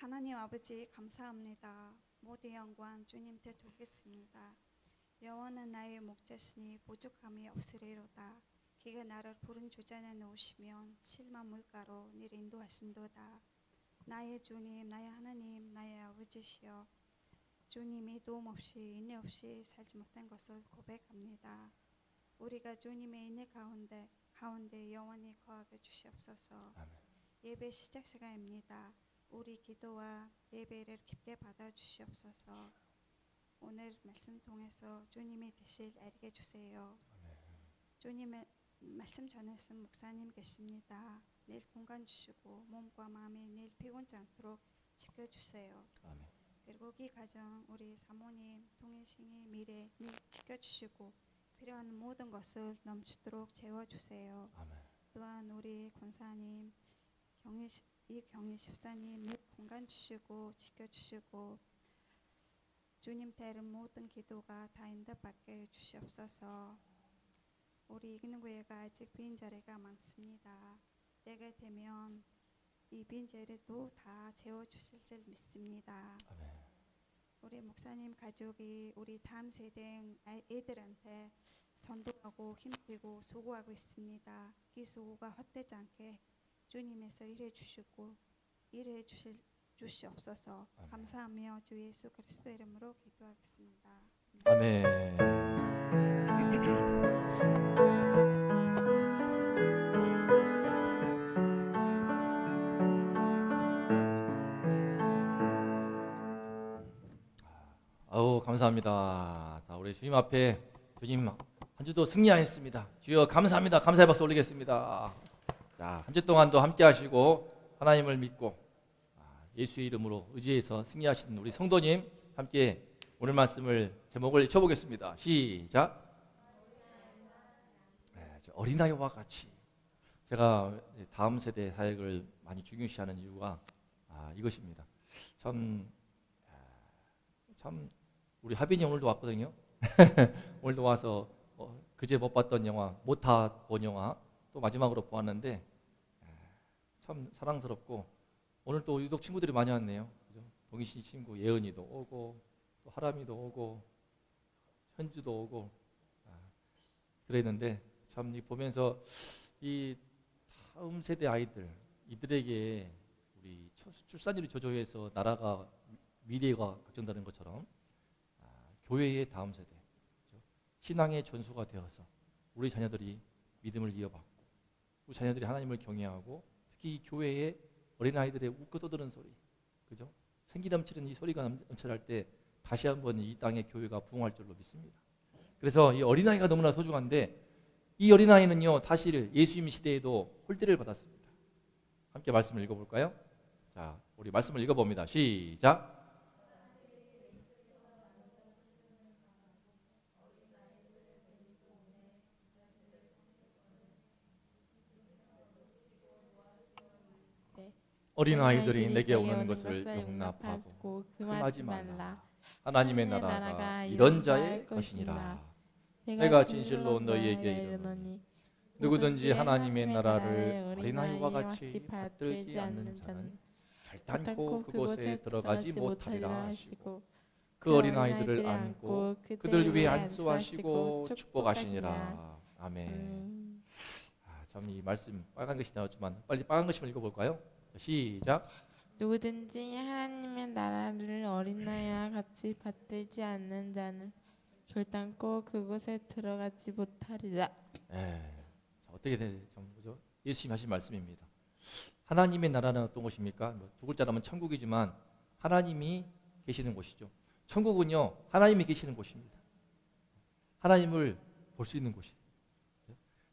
하나님 아버지 감사합니다. 모든 영광 주님께 돌겠습니다. 여호와는 나의 목자시니 부족함이 없으리로다. 그가 나를 푸른 주전에 놓으시면 실만 물가로 늘 인도하신도다. 나의 주님, 나의 하나님, 나의 아버지시여, 주님이 도움 없이 인내 없이 살지 못한 것을 고백합니다. 우리가 주님의 인내 가운데 영원히 거하게 주시옵소서. 아멘. 예배 시작 시간입니다. 우리 기도와 예배를 깊게 받아 주시옵소서. 오늘 말씀 통해서 주님의 뜻을 알게 해주세요. 주님의 말씀 전해서 목사님 계십니다. 늘 공간 주시고 몸과 마음에 늘 피곤치 않도록 지켜주세요. 아멘. 그리고 이 가정 우리 사모님 통일신의 미래 늘 지켜주시고 필요한 모든 것을 넘치도록 채워주세요. 아멘. 또한 우리 권사님 이경희 집사님 늘 공간 주시고 지켜주시고 주님 대른 모든 기도가 다 응답받게 해주시옵소서. 우리 이근교회가 아직 빈 자리가 많습니다. 때가 되면 이 빈 자리도 다 채워주실 줄 믿습니다. 아멘. 우리 목사님 가족이 우리 다음 세대 애들한테 선도하고 힘쓰고 수고하고 있습니다. 이 수고가 헛되지 않게 주님에서 일해 주시고 일해 주시옵소서. 아멘. 감사하며 주 예수 그리스도 이름으로 기도하겠습니다. 아멘. 아우 감사합니다. 자, 우리 주님 앞에 주님 한 주도 승리하였습니다. 주여 감사합니다. 감사의 박수 올리겠습니다. 자, 한 주 동안도 함께 하시고 하나님을 믿고 예수의 이름으로 의지해서 승리하시는 우리 성도님 함께 오늘 말씀을 제목을 읽어보겠습니다. 시작. 어린아이와 같이. 제가 다음 세대 사역을 많이 중요시하는 이유가 이것입니다. 참 우리 하빈이 오늘도 왔거든요. 오늘도 와서 그제 못 봤던 영화, 못다 본 영화 또 마지막으로 보았는데 참 사랑스럽고 오늘 또 유독 친구들이 많이 왔네요. 그죠? 동희 씨 친구 예은이도 오고 또 하람이도 오고 현주도 오고 그랬는데 참 보면서 이 다음 세대 아이들 이들에게 우리 출산율이 저조해서 나라가 미래가 걱정되는 것처럼 교회의 다음 세대 신앙의 전수가 되어서 우리 자녀들이 믿음을 이어받고 우리 자녀들이 하나님을 경외하고 특히 교회의 어린아이들의 웃고 떠드는 소리, 그죠? 생기 넘치는 이 소리가 넘쳐날 때 다시 한번 이 땅의 교회가 부흥할 줄로 믿습니다. 그래서 이 어린아이가 너무나 소중한데 이 어린아이는요 사실 예수님 시대에도 홀대를 받았습니다. 함께 말씀을 읽어볼까요? 자, 우리 말씀을 읽어봅니다. 시작. 어린아이들이 내게 오는 것을 용납하고 금하지 말라. 하나님의 나라가 이런 자의 것이니라. 내가 진실로 너희에게 이르노니 누구든지 하나님의 나라를 어린아이와 같이 받들지 않는 자는 결단코 그곳에 들어가지 못하리라 하시고 그 어린아이들을 안고 그들 위에 안수하시고 축복하시니라. 아멘. 참 이 말씀 빨간 글씨 나왔지만 빨리 빨간 글씨만 읽어볼까요? 시작. 누구든지 하나님의 나라를 어린아이와 같이 받들지 않는 자는 결단코 그곳에 들어가지 못하리라. 어떻게 그죠? 예수님 하신 말씀입니다. 하나님의 나라는 어떤 곳입니까? 두 글자라면 천국이지만 하나님이 계시는 곳이죠. 천국은요 하나님이 계시는 곳입니다. 하나님을 볼 수 있는 곳이에요.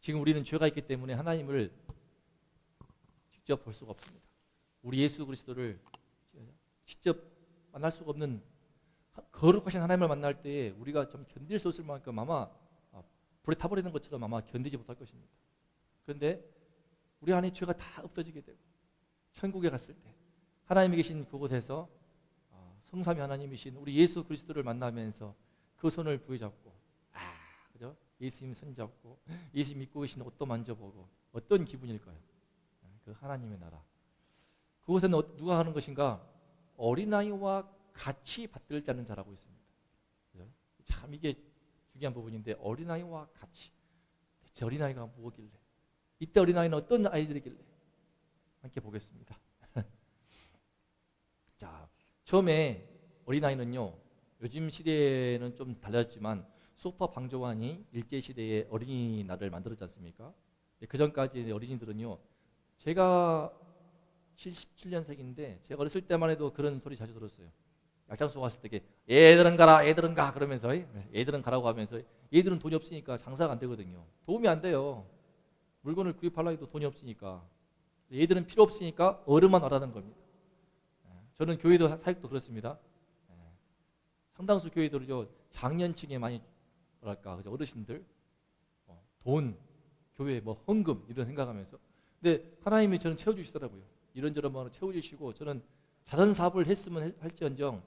지금 우리는 죄가 있기 때문에 하나님을 직접 볼 수가 없습니다. 우리 예수 그리스도를 직접 만날 수가 없는 거룩하신 하나님을 만날 때에 우리가 좀 견딜 수 없을 만큼 아마 불에 타버리는 것처럼 아마 견디지 못할 것입니다. 그런데 우리 안에 죄가 다 없어지게 되고 천국에 갔을 때 하나님이 계신 그곳에서 성삼위 하나님이신 우리 예수 그리스도를 만나면서 그 손을 부여잡고 그죠? 예수님 손 잡고 예수 믿고 계신 옷도 만져보고 어떤 기분일까요? 그 하나님의 나라. 그곳에는 누가 하는 것인가? 어린아이와 같이 받들지 않는 자라고 있습니다. 그죠? 참 이게 중요한 부분인데 어린아이와 같이. 대체 어린아이가 무엇길래? 이때 어린아이는 어떤 아이들이길래? 함께 보겠습니다. 자, 처음에 어린아이는요, 요즘 시대는 좀 달라졌지만 소파 방조환이 일제시대에 어린이날을 만들었지 않습니까? 그 전까지 어린이들은요, 제가 77년생인데 제가 어렸을 때만 해도 그런 소리 자주 들었어요. 약장수 갔을 때 애들은 가라, 애들은 가 그러면서 애들은 가라고 하면서 얘들은 돈이 없으니까 장사가 안 되거든요. 도움이 안 돼요. 물건을 구입하려 해도 돈이 없으니까. 얘들은 필요 없으니까 어른만 하라는 겁니다. 저는 교회도 사역도 그렇습니다. 상당수 교회들이죠, 장년층에 많이 뭐랄까 그죠? 어르신들 돈, 교회 뭐 헌금 이런 생각하면서. 근데 하나님이 저는 채워주시더라고요. 이런저런 마음으로 채워주시고 저는 자선 사업을 했으면 할지언정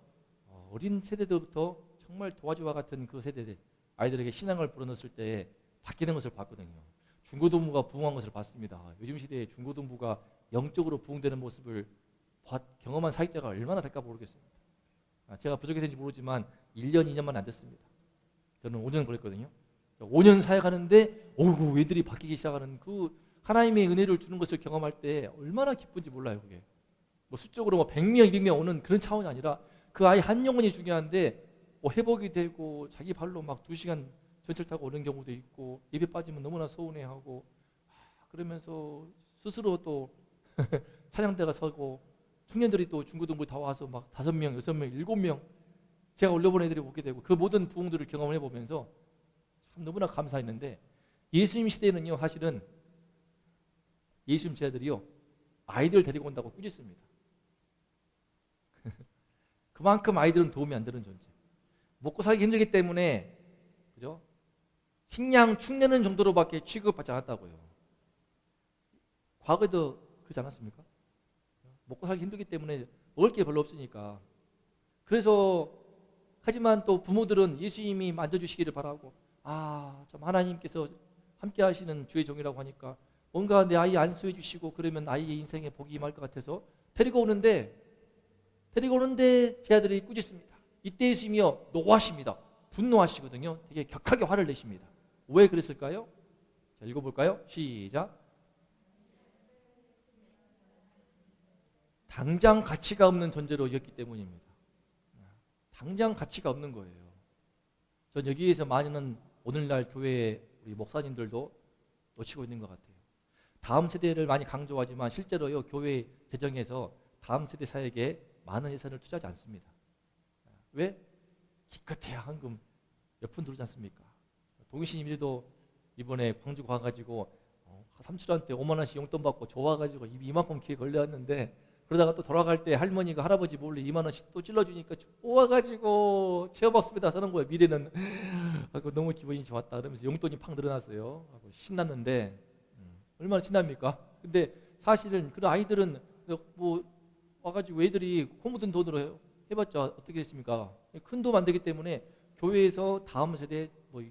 어린 세대들부터 정말 도화지와 같은 그 세대들 아이들에게 신앙을 불어넣었을 때 바뀌는 것을 봤거든요. 중고등부가 부흥한 것을 봤습니다. 요즘 시대에 중고등부가 영적으로 부흥되는 모습을 경험한 사역자가 얼마나 될까 모르겠습니다. 제가 부족해서 인지 모르지만 1년, 2년만 안 됐습니다. 저는 5년 걸렸거든요. 5년 사역하는데 오구 애들이 바뀌기 시작하는 그 하나님의 은혜를 주는 것을 경험할 때 얼마나 기쁜지 몰라요. 그게 뭐 수적으로 뭐 100명, 200명 오는 그런 차원이 아니라 그 아이 한 영혼이 중요한데 뭐 회복이 되고 자기 발로 막 2시간 전철 타고 오는 경우도 있고 예배 빠지면 너무나 서운해하고 그러면서 스스로 또 찬양대가 서고 청년들이 또 중고등부 다 와서 막 5명, 6명, 7명 제가 올려본 애들이 오게 되고 그 모든 부흥들을 경험을 해보면서 참 너무나 감사했는데 예수님 시대에는요 사실은 예수님 제자들이요 아이들 데리고 온다고 꾸짖습니다. 그만큼 아이들은 도움이 안 되는 존재. 먹고 살기 힘들기 때문에 그죠? 식량 축내는 정도로밖에 취급받지 않았다고요. 과거에도 그렇지 않았습니까? 먹고 살기 힘들기 때문에 먹을 게 별로 없으니까. 그래서 하지만 또 부모들은 예수님이 만져주시기를 바라고 참 하나님께서 함께 하시는 주의 종이라고 하니까 뭔가 내 아이 안수해 주시고 그러면 아이의 인생에 복이 임할 것 같아서 데리고 오는데 제 아들이 꾸짖습니다. 이때 예수님이요 노하십니다. 분노하시거든요. 되게 격하게 화를 내십니다. 왜 그랬을까요? 자, 읽어볼까요? 시작. 당장 가치가 없는 존재로 여겼기 때문입니다. 당장 가치가 없는 거예요. 전 여기에서 많은 오늘날 교회 우리 목사님들도 놓치고 있는 것 같아요. 다음 세대를 많이 강조하지만 실제로요 교회 재정에서 다음 세대 사역에 많은 예산을 투자하지 않습니다. 왜? 기껏해야 헌금 몇 푼 들어오지 않습니까? 동신님들도 이번에 광주 가가지고 삼촌한테 5만 원씩 용돈 받고 좋아가지고 입이 이만큼 귀에 걸려왔는데 그러다가 또 돌아갈 때 할머니가 할아버지 몰래 2만 원씩 또 찔러주니까 좋아가지고 체험학습에다 쓰는 거예요. 미래는 너무 기분이 좋았다 그러면서 용돈이 팍 늘어났어요. 신났는데 얼마나 신납니까? 근데 사실은 그 아이들은 뭐 와가지고 애들이 코 묻은 돈으로 해봤자 어떻게 됐습니까? 큰 도움 안 되기 때문에 교회에서 다음 세대 뭐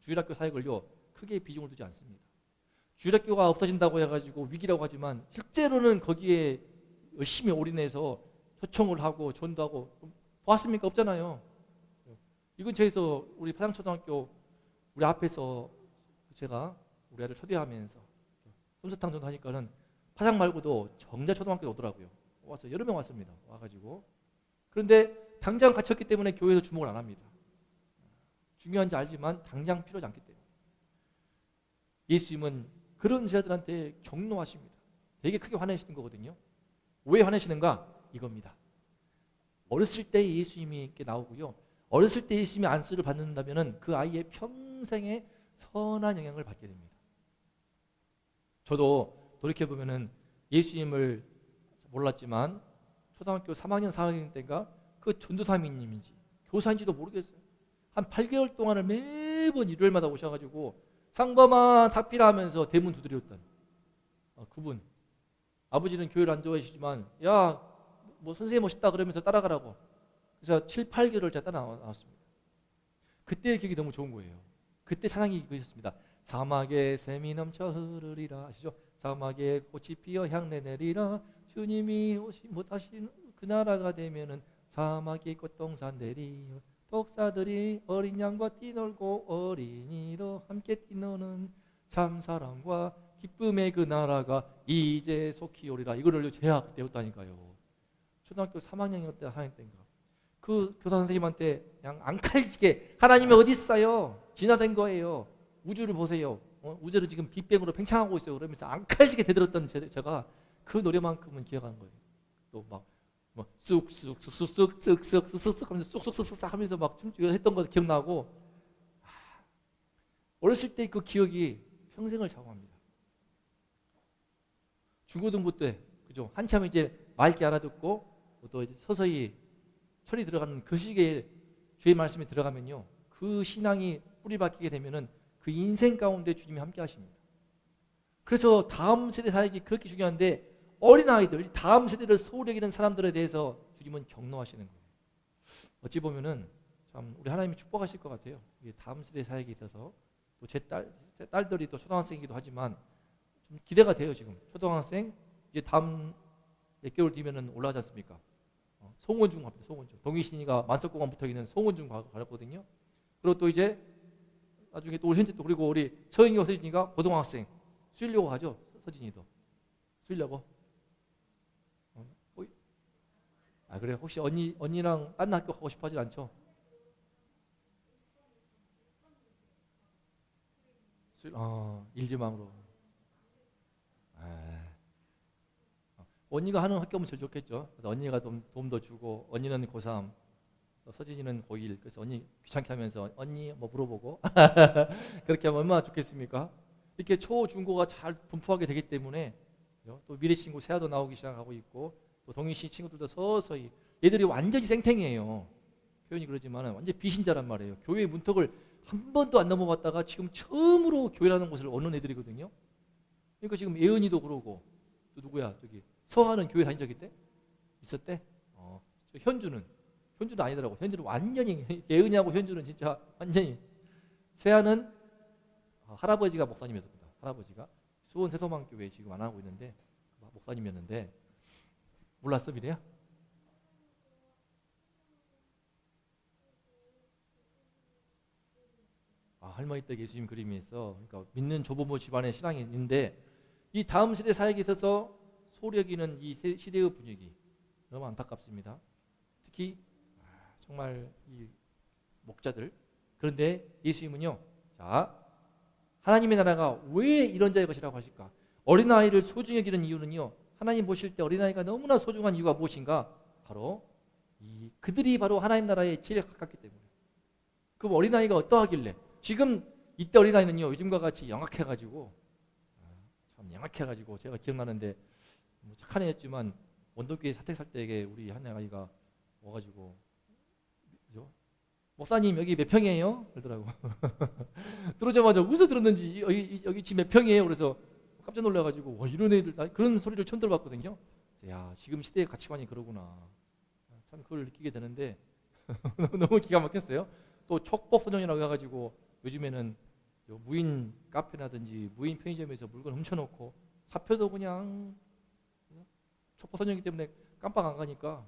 주일학교 사역을요 크게 비중을 두지 않습니다. 주일학교가 없어진다고 해가지고 위기라고 하지만 실제로는 거기에 열심히 올인해서 초청을 하고 전도하고 보았습니까? 없잖아요. 이 근처에서 우리 파장초등학교 우리 앞에서 제가 우리 아들 초대하면서 솜사탕 전도 하니까는 파장 말고도 정자초등학교 오더라고요. 와서 여러 명 왔습니다. 와가지고 그런데 당장 갇혔기 때문에 교회에서 주목을 안 합니다. 중요한지 알지만 당장 필요하지 않기 때문에 예수님은 그런 제자들한테 격노하십니다. 되게 크게 화내시는 거거든요. 왜 화내시는가? 이겁니다. 어렸을 때 예수님이 이렇게 나오고요. 어렸을 때 예수님이 안수를 받는다면 그 아이의 평생에 선한 영향을 받게 됩니다. 저도 돌이켜보면 예수님을 몰랐지만 초등학교 3학년 4학년 때인가 그 전도사님인지 교사인지도 모르겠어요. 한 8개월 동안을 매번 일요일마다 오셔가지고 상범아 닭피라 하면서 대문 두드렸던 그분. 아버지는 교회를 안 좋아하시지만 야 뭐 선생님 멋있다 그러면서 따라가라고. 그래서 7, 8개월을 제가 따라 나왔습니다. 그때의 기억이 너무 좋은 거예요. 그때 찬양이 그랬습니다. 사막에 샘이 넘쳐 흐르리라. 아시죠? 사막에 꽃이 피어 향내 내리라. 주님이 오시 못하시는 그 나라가 되면은 사막의 꽃동산들이 독사들이 어린 양과 뛰놀고 어린이도 함께 뛰노는 참사랑과 기쁨의 그 나라가 이제 속히 오리라. 이거를 제가 배웠다니까요. 초등학교 3학년 때 4학년 때인가. 그 교사 선생님한테 그냥 앙칼지게 하나님이 어디 있어요? 진화된 거예요. 우주를 보세요. 우주를 지금 빅뱅으로 팽창하고 있어요. 그러면서 앙칼지게 대들었던 제가 그 노래만큼은 기억하는 거예요. 또 막 쑥쑥쑥쑥쑥쑥쑥쑥 하면서 쑥쑥쑥쑥 하면서 막 했던 거 기억나고, 어렸을 때 그 기억이 평생을 자고합니다. 중고등부 때 그죠? 한참 이제 맑게 알아듣고 또 이제 서서히 철이 들어가는 그 시기에 주의 말씀이 들어가면요, 그 신앙이 뿌리 박히게 되면은 그 인생 가운데 주님이 함께 하십니다. 그래서 다음 세대 사역이 그렇게 중요한데, 어린 아이들, 다음 세대를 소홀히 여기는 사람들에 대해서 주님은 경노하시는 거예요. 어찌 보면은 참 우리 하나님이 축복하실 것 같아요. 이게 다음 세대 사역에 있어서 또 제 딸들이 또 초등학생이기도 하지만 좀 기대가 돼요. 지금 초등학생 이제 다음 몇 개월 뒤면은 올라가지 않습니까? 송원중 합니다. 송원중. 동희신이가 만석공원 붙어 있는 송원중 가거든요. 그리고 또 이제 나중에 또 현재 또 그리고 우리 서영이와 서진이가 고등학생 수일려고 하죠. 서진이도 수일려고. 아 그래? 혹시 언니랑 딴 학교 가고 싶어 하진 않죠? 일지망으로. 언니가 하는 학교면 제일 좋겠죠. 그래서 언니가 도움도 주고, 언니는 고3, 서진이는 고1. 그래서 언니 귀찮게 하면서 언니 뭐 물어보고 그렇게 하면 얼마나 좋겠습니까? 이렇게 초, 중고가 잘 분포하게 되기 때문에, 그죠? 또 미래 친구 세아도 나오기 시작하고 있고, 또 동희 씨 친구들도 서서히, 얘들이 완전히 생탱이에요. 표현이 그러지만 완전 비신자란 말이에요. 교회의 문턱을 한 번도 안 넘어봤다가 지금 처음으로 교회라는 곳을 얻는 애들이거든요. 그러니까 지금 예은이도 그러고, 또 누구야 저기 서하는 교회 다닌 적 있대? 있었대? 저 현주는 아니더라고. 현주는 완전히, 예은이하고 현주는 진짜 완전히. 세아는 할아버지가 목사님이었습니다. 할아버지가 수원 세소망교회 지금 안 하고 있는데 목사님이었는데, 몰랐어 미래야? 할머니 댁 예수님 그림이 있어. 그러니까 믿는 조부모 집안의 신앙이 있는데, 이 다음 세대 사역에 있어서 소홀히 여기는 이 시대의 분위기 너무 안타깝습니다. 특히 정말 이 목자들. 그런데 예수님은요, 자, 하나님의 나라가 왜 이런 자의 것이라고 하실까? 어린아이를 소중히 여기는 이유는요, 하나님 보실 때 어린아이가 너무나 소중한 이유가 무엇인가? 바로 그들이 바로 하나님 나라에 제일 가깝기 때문에. 그럼 어린아이가 어떠하길래? 지금 이때 어린아이는요, 요즘과 같이 영악해가지고, 참 영악해가지고, 제가 기억나는데 착한 애였지만 원동교회 사택 살 때에 우리 한 아이가 와가지고, 그죠? 목사님 여기 몇 평이에요? 그러더라고. 들어오자마자 무슨 들었는지 여기 집 몇 평이에요? 그래서 깜짝 놀라가지고, 이런 애들, 그런 소리를 처음 들어봤거든요. 야, 지금 시대의 가치관이 그러구나. 참 그걸 느끼게 되는데 너무 기가 막혔어요. 또 촉법소년이라고 해가지고 요즘에는 무인 카페라든지 무인 편의점에서 물건 훔쳐놓고, 사표도 그냥 촉법소년이기 때문에 깜빡 안 가니까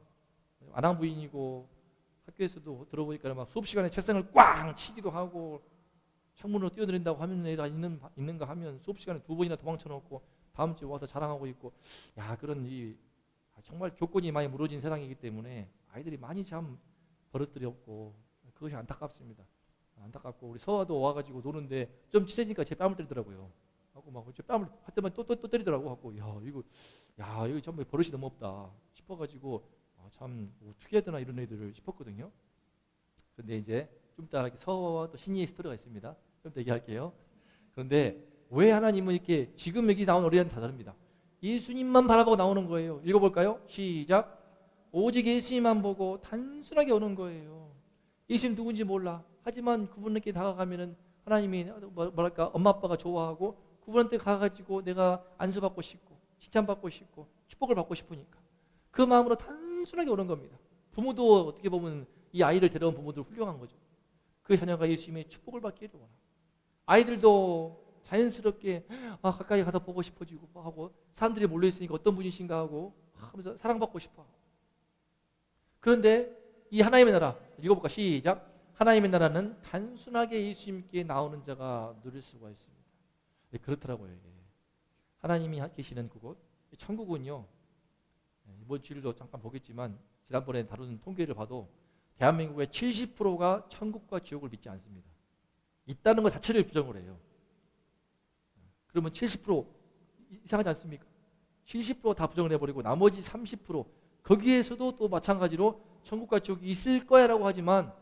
아낙부인이고, 학교에서도 들어보니까 막 수업 시간에 책상을 꽝 치기도 하고, 창문으로 뛰어내린다고 하면 애가 있는가 하면 수업 시간에 2번이나 도망쳐놓고 다음 주에 와서 자랑하고 있고, 야, 그런 정말 교권이 많이 무너진 세상이기 때문에 아이들이 많이 참 버릇들이 없고, 그것이 안타깝습니다. 안타깝고, 우리 서아도 와가지고 노는데 좀 친해지니까 제 뺨을 때리더라고요. 하고 막 제 뺨을 할 때만 또 때리더라고. 하고 이거 정말 버릇이 너무 없다 싶어가지고, 참 어떻게 해야 되나 이런 애들을 싶었거든요. 근데 이제 좀 이따 서아와 또 신이의 스토리가 있습니다. 좀 더 얘기할게요. 그런데 왜 하나님은 이렇게, 지금 여기 나온 어린이는 다 다릅니다. 예수님만 바라보고 나오는 거예요. 읽어볼까요? 시작. 오직 예수님만 보고 단순하게 오는 거예요. 예수님 누군지 몰라. 하지만 그분에게 다가가면은 하나님이 뭐랄까, 엄마 아빠가 좋아하고, 그분한테 가가지고 내가 안수받고 싶고 칭찬받고 싶고 축복을 받고 싶으니까 그 마음으로 단순하게 오는 겁니다. 부모도 어떻게 보면 이 아이를 데려온 부모들 훌륭한 거죠. 그 자녀가 예수님의 축복을 받기를 원하고, 아이들도 자연스럽게 가까이 가서 보고 싶어지고 하고, 사람들이 몰려있으니까 어떤 분이신가 하고 하면서 사랑받고 싶어 하고, 그런데 이 하나님의 나라, 읽어볼까? 시작. 하나님의 나라는 단순하게 예수님께 나오는 자가 누릴 수가 있습니다. 네, 그렇더라고요. 이게. 하나님이 계시는 그곳, 천국은요. 이번 주일도 잠깐 보겠지만 지난번에 다룬 통계를 봐도 대한민국의 70%가 천국과 지옥을 믿지 않습니다. 있다는 것 자체를 부정을 해요. 그러면 70% 이상하지 않습니까? 70%다 부정을 해버리고 나머지 30% 거기에서도 또 마찬가지로 천국과 지옥이 있을 거야 라고 하지만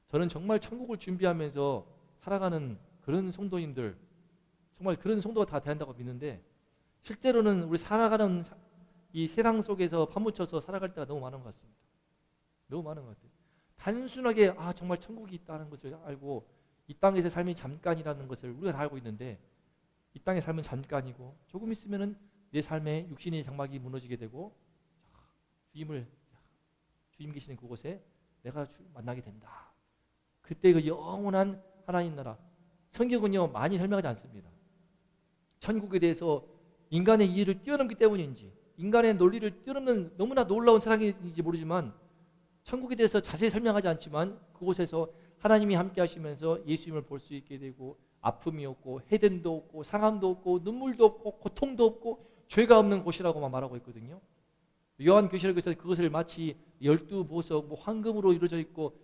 저는 정말 천국을 준비하면서 살아가는 그런 성도님들, 정말 그런 성도가 다 된다고 믿는데 실제로는 우리 살아가는 이 세상 속에서 파묻혀서 살아갈 때가 너무 많은 것 같습니다. 너무 많은 것 같아요. 단순하게 정말 천국이 있다는 것을 알고 이 땅에서의 삶이 잠깐이라는 것을 우리가 다 알고 있는데 이 땅의 삶은 잠깐이고 조금 있으면은 내 삶의 육신의 장막이 무너지게 되고 주님 계시는 그곳에 내가 만나게 된다. 그때 그 영원한 하나님 나라. 성경은요 많이 설명하지 않습니다. 천국에 대해서 인간의 이해를 뛰어넘기 때문인지 인간의 논리를 뛰어넘는 너무나 놀라운 세상인지 모르지만 천국에 대해서 자세히 설명하지 않지만 그곳에서 하나님이 함께 하시면서 예수님을 볼 수 있게 되고 아픔이 없고 해됨도 없고 상함도 없고 눈물도 없고 고통도 없고 죄가 없는 곳이라고만 말하고 있거든요. 요한계시록에서 그것을 마치 12보석 황금으로 이루어져 있고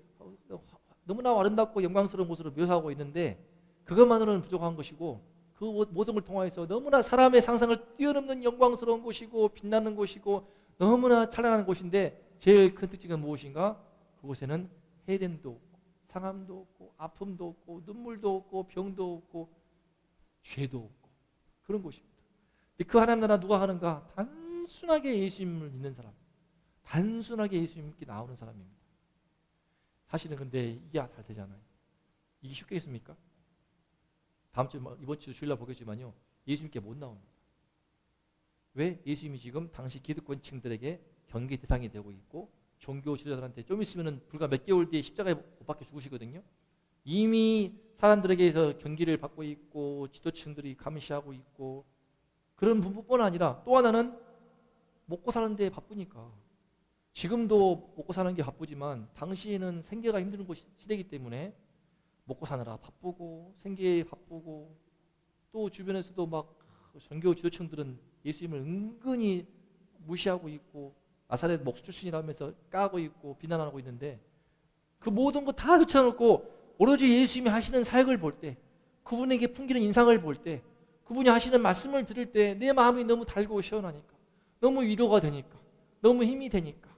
너무나 아름답고 영광스러운 곳으로 묘사하고 있는데 그것만으로는 부족한 것이고 그 모든 걸 통하여서 너무나 사람의 상상을 뛰어넘는 영광스러운 곳이고 빛나는 곳이고 너무나 찬란한 곳인데 제일 큰 특징은 무엇인가? 그곳에는 해됨도 없고 상함도 없고 아픔도 없고 눈물도 없고 병도 없고 죄도 없고 그런 곳입니다. 그 하나님 나라 누가 하는가? 단순하게 예수님을 믿는 사람, 단순하게 예수님께 나오는 사람입니다. 사실은 근데 이게 잘 되잖아요. 이게 쉽겠습니까? 다음 주 이번 주 주일날 보겠지만요 예수님께 못 나옵니다. 왜? 예수님이 지금 당시 기득권층들에게 경계 대상이 되고 있고 종교 지도자들한테 좀 있으면은 불과 몇 개월 뒤에 십자가에 못 박혀 죽으시거든요. 이미 사람들에게서 경기를 받고 있고 지도층들이 감시하고 있고 그런 부분뿐 아니라 또 하나는 먹고 사는 데 바쁘니까 지금도 먹고 사는 게 바쁘지만 당시에는 생계가 힘든 시대이기 때문에 먹고 사느라 바쁘고 생계에 바쁘고 또 주변에서도 막 종교 지도층들은 예수님을 은근히 무시하고 있고 나사렛 목수 출신이라면서 까고 있고 비난하고 있는데 그 모든 거 다 제쳐놓고 오로지 예수님이 하시는 사역을 볼 때 그분에게 풍기는 인상을 볼 때 그분이 하시는 말씀을 들을 때 내 마음이 너무 달고 시원하니까 너무 위로가 되니까 너무 힘이 되니까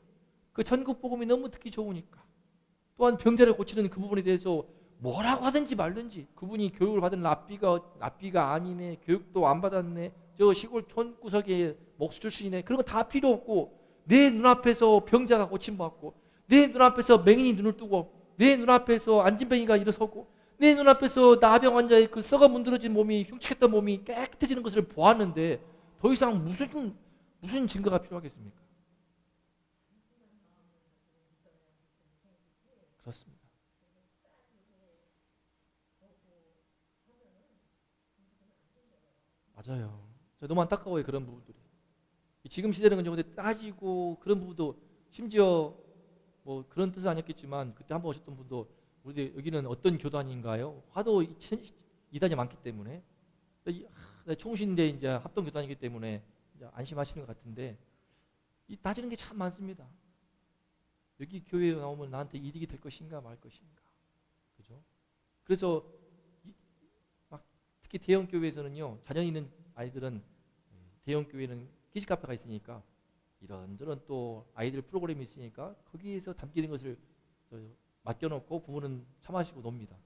그 전국 복음이 너무 듣기 좋으니까 또한 병자를 고치는 그 부분에 대해서 뭐라고 하든지 말든지 그분이 교육을 받은 랍비가 아니네 교육도 안 받았네 저 시골 촌구석에 목수 출신이네 그런 거 다 필요 없고 내 눈앞에서 병자가 고침받고 내 눈앞에서 맹인이 눈을 뜨고 내 눈앞에서 안진뱅이가 일어서고 내 눈앞에서 나병 환자의 그 썩어 문드러진 몸이 흉측했던 몸이 깨끗해지는 것을 보았는데 더 이상 무슨 증거가 필요하겠습니까? 그렇습니다. 맞아요. 저 너무 안타까워요 그런 부분들이. 지금 시대는 근데 따지고 그런 부분도 심지어 뭐 그런 뜻은 아니었겠지만 그때 한번 오셨던 분도 우리 여기는 어떤 교단인가요? 하도 이단이 많기 때문에 총신대 이제 합동 교단이기 때문에 이제 안심하시는 것 같은데 이 따지는 게 참 많습니다. 여기 교회에 나오면 나한테 이득이 될 것인가 말 것인가, 그죠? 그래서 특히 대형 교회에서는요 자녀 있는 아이들은 대형 교회는 키즈 카페가 있으니까 이런저런 또 아이들 프로그램이 있으니까 거기에서 담기는 것을 맡겨놓고 부모는 차 마시고 놉니다.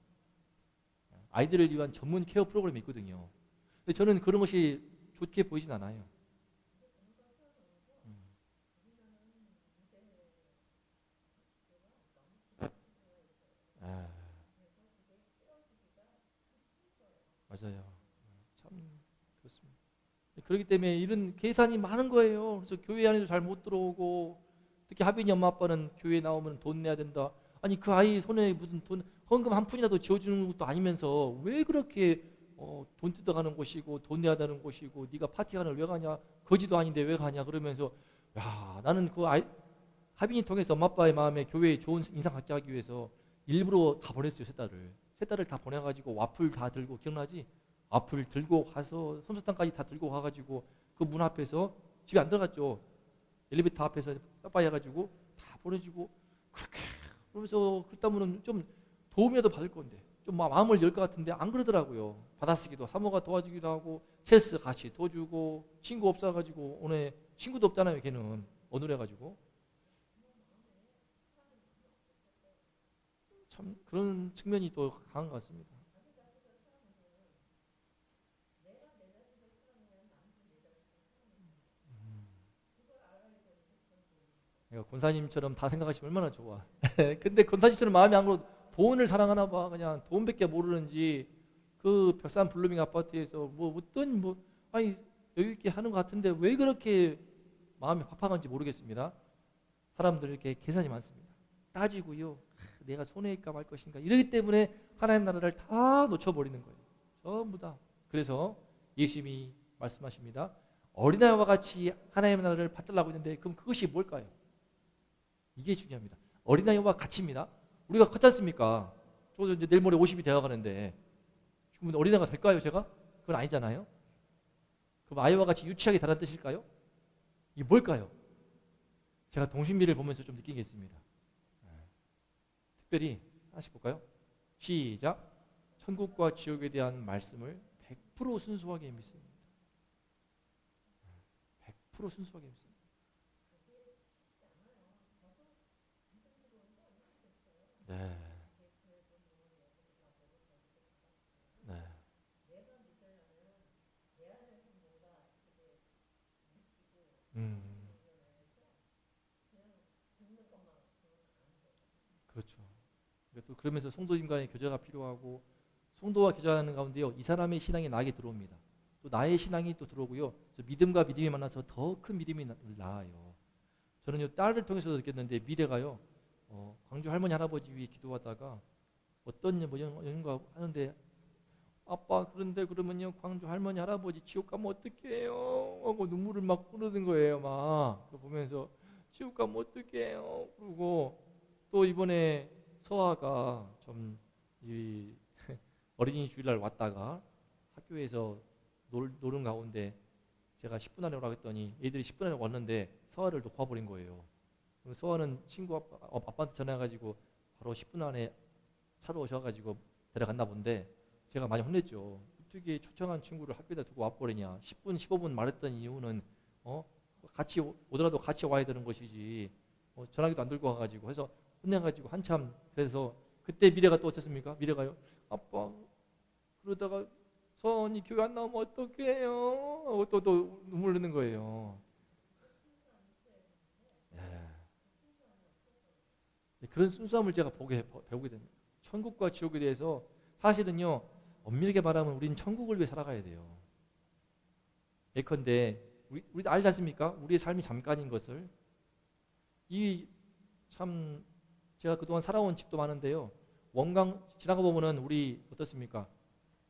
아이들을 위한 전문 케어 프로그램이 있거든요. 근데 저는 그런 것이 좋게 보이진 않아요. 맞아요. 참 그렇습니다. 그렇기 때문에 이런 계산이 많은 거예요. 그래서 교회 안에도 잘 못 들어오고 특히 하빈이 엄마 아빠는 교회 나오면 돈 내야 된다. 아니 그 아이 손에 무슨 돈 헌금 한 푼이라도 지어주는 것도 아니면서 왜 그렇게 돈 뜯어가는 곳이고 돈 내야 되는 곳이고 네가 파티관을 왜 가냐 거지도 아닌데 왜 가냐 그러면서 야 나는 그 하빈이 통해서 엄마 아빠의 마음에 교회에 좋은 인상 갖게 하기 위해서 일부러 다 보냈어요. 세 딸을 다 보내가지고 와플 다 들고, 기억나지? 와플 들고 가서 솜사탕까지 다 들고 가가지고 그 문 앞에서, 집에 안 들어갔죠. 엘리베이터 앞에서 빠빠이 해가지고 다 보내주고, 그렇게 그러면서 그렇다면 좀 도움이라도 받을 건데, 좀 마음을 열 것 같은데 안 그러더라고요. 받아쓰기도, 사모가 도와주기도 하고, 체스 같이 도와주고, 친구 없어가지고, 오늘 친구도 없잖아요. 걔는 어눌해가지고. 참 그런 측면이 또 강한 것 같습니다. 그러니까 권사님처럼 다 생각하시면 얼마나 좋아. 근데 권사님처럼 마음이 안 그러고 돈을 사랑하나 봐. 그냥 돈밖에 모르는지 그 벽산 블루밍 아파트에서 아니 여유 있게 하는 것 같은데 왜 그렇게 마음이 팍팍한지 모르겠습니다. 사람들 이렇게 계산이 많습니다. 따지고요. 내가 손해일까 말 것인가 이러기 때문에 하나님 나라를 다 놓쳐버리는 거예요. 전부 다. 그래서 예수님이 말씀하십니다. 어린아이와 같이 하나님의 나라를 받들라고 했는데 그럼 그것이 뭘까요? 이게 중요합니다. 어린아이와 같이입니다. 우리가 컸지 않습니까? 저도 이제 내일 모레 50이 되어가는데 지금 어린아이가 될까요 제가? 그건 아니잖아요. 그럼 아이와 같이 유치하게 다른 뜻일까요? 이게 뭘까요? 제가 동신미를 보면서 좀 느낀 게 있습니다. 특별히 하나씩 볼까요? 시작. 천국과 지옥에 대한 말씀을 100% 순수하게 믿습니다. 100% 순수하게 믿습니다. 네. 네. 그렇죠. 또 그러면서 성도님 간의 교제가 필요하고 성도와 교제하는 가운데요. 이 사람의 신앙이 나에게 들어옵니다. 또 나의 신앙이 또 들어오고요. 믿음과 믿음이 만나서 더 큰 믿음이 나아요. 저는요 딸을 통해서도 느꼈는데 미래가요. 광주 할머니 할아버지 위해 기도하다가 어떤 연가 하는데 아빠 그런데 그러면요 광주 할머니 할아버지 지옥 가면 어떡해요 하고 눈물을 막 흐르는 거예요. 막 보면서 지옥 가면 어떡해요. 그리고 또 이번에 서아가 좀 이 어린이 주일날 왔다가 학교에서 노는 가운데 제가 10분 안에 오라고 했더니 애들이 10분 안에 왔는데 서아를 놓아버린 거예요. 서아는 친구 아빠한테 전화해가지고 바로 10분 안에 차로 오셔가지고 데려갔나 본데 제가 많이 혼냈죠. 어떻게 초청한 친구를 학교에다 두고 와버리냐. 10분 15분 말했던 이유는 같이 오더라도 같이 와야 되는 것이지 전화기도 안 들고 와가지고 해서 혼내가지고 한참. 그래서 그때 미래가 또 어땠습니까? 미래가요 아빠 그러다가 서원이 교회 안 나오면 어떡해요. 또 눈물 흐르는 거예요. 그런 순수함을 제가 배우게 됩니다. 천국과 지옥에 대해서 사실은요 엄밀하게 말하면 우리는 천국을 위해 살아가야 돼요. 예컨대 우리 알지 않습니까? 우리의 삶이 잠깐인 것을. 이 참 제가 그동안 살아온 집도 많은데요. 원광 지나가 보면은 우리 어떻습니까?